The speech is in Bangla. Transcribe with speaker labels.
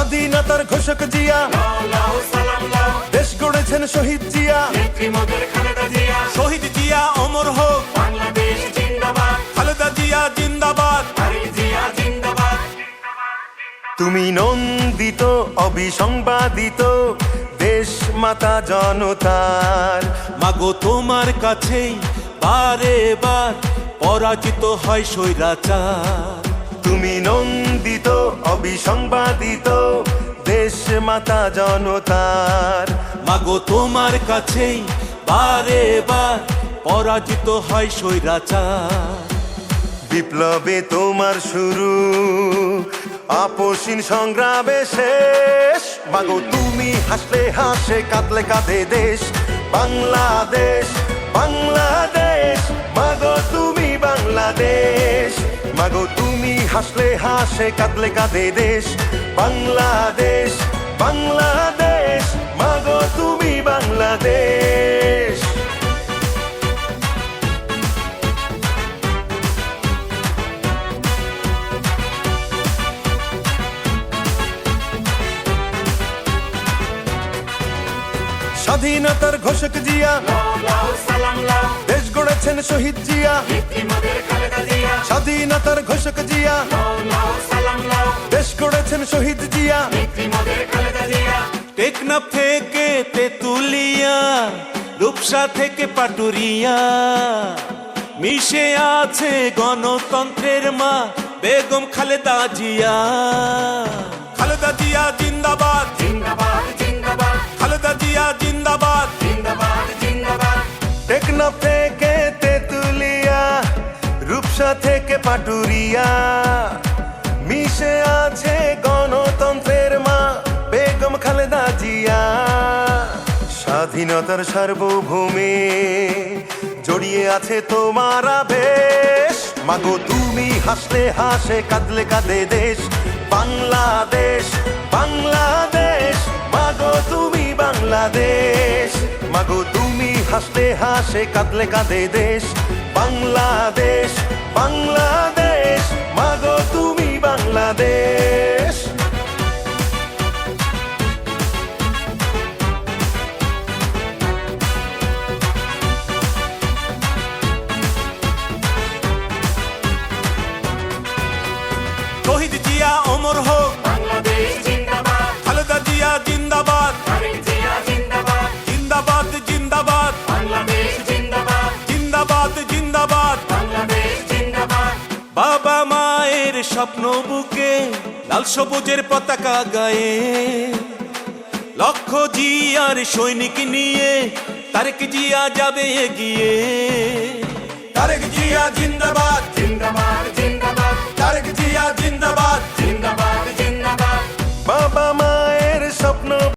Speaker 1: স্বাধীনতার ঘোষক জিয়া, দেশ গড়েছেন শহীদ জিয়া,
Speaker 2: শহীদ জিয়া অমর হোক, খালেদা জিয়া জিন্দাবাদ।
Speaker 1: তুমি নন্দিত অবিসংবাদিত দেশ মাতা জনতার।
Speaker 2: মাগো তোমার কাছেই বারে বার পরাজিত হয় স্বৈরাচার।
Speaker 1: তুমি নন্দিত অবিসংবাদিত দেশ মাতা জনতার।
Speaker 2: মাগো তোমার কাছেই বারে বার পরাজিত হয় স্বৈরাচার।
Speaker 1: বিপ্লবে তোমার শুরু, আপসীন সংগ্রামে শেষ। মাগো তুমি হাসলে হাসে, কাঁদলে কাঁদে দেশ বাংলাদেশ, বাংলাদেশ। মাগো তুমি বাংলাদেশ, মাগো তুমি হাসলে হাসে, কাঁদলে কাঁদে দেশ বাংলাদেশ, বাংলাদেশ। মাগো তুমি বাংলাদেশ। স্বাধীনতার ঘোষক জিয়া, দেশ গড়েছেন শহীদ জিয়া। স্বাধীনতার ঘোষক জিয়া, দেশ গড়েছেন শহীদ জিয়া।
Speaker 2: টেকনাফ থেকে তেতুলিয়া, রূপসা থেকে পাটুরিয়া, মিশে আছে গণতন্ত্রের মা বেগম খালেদা জিয়া। খালেদা জিয়া জিন্দাবাদ, খালেদা জিয়া জিন্দাবাদ।
Speaker 1: টেকনাফ থেকে তেতুলিয়া, রূপসা থেকে পাটুরিয়া, মিশে আছে গণতন্ত্রের মা বেগম খালেদা জিয়া। স্বাধীনতার সার্বভৌমে জড়িয়ে আছে তোমার আবেশ। মাগো তুমি হাসলে হাসে, কাঁদলে কাঁদে দেশ বাংলাদেশ, বাংলাদেশ। মাগো তুমি বাংলাদেশ, মাগো তুমি হাসলে হাসে, কাঁদলে কাঁদে দেশ বাংলাদেশ, বাংলাদেশ। মাগো তুমি বাংলাদেশ।
Speaker 2: শহীদ জিয়া অমর হোক, খালেদা জিয়া জিন্দাবাদ, জিন্দাবাদ জিন্দাবাদ, জিন্দাবাদ জিন্দাবাদ। বাবা মায়ের স্বপ্ন বুকে লাল সবুজের পতাকা গায়ে, লক্ষ জিয়ার সৈনিক নিয়ে তারেক জিয়া যাবে এগিয়ে। তারেক জিয়া জিন্দাবাদ।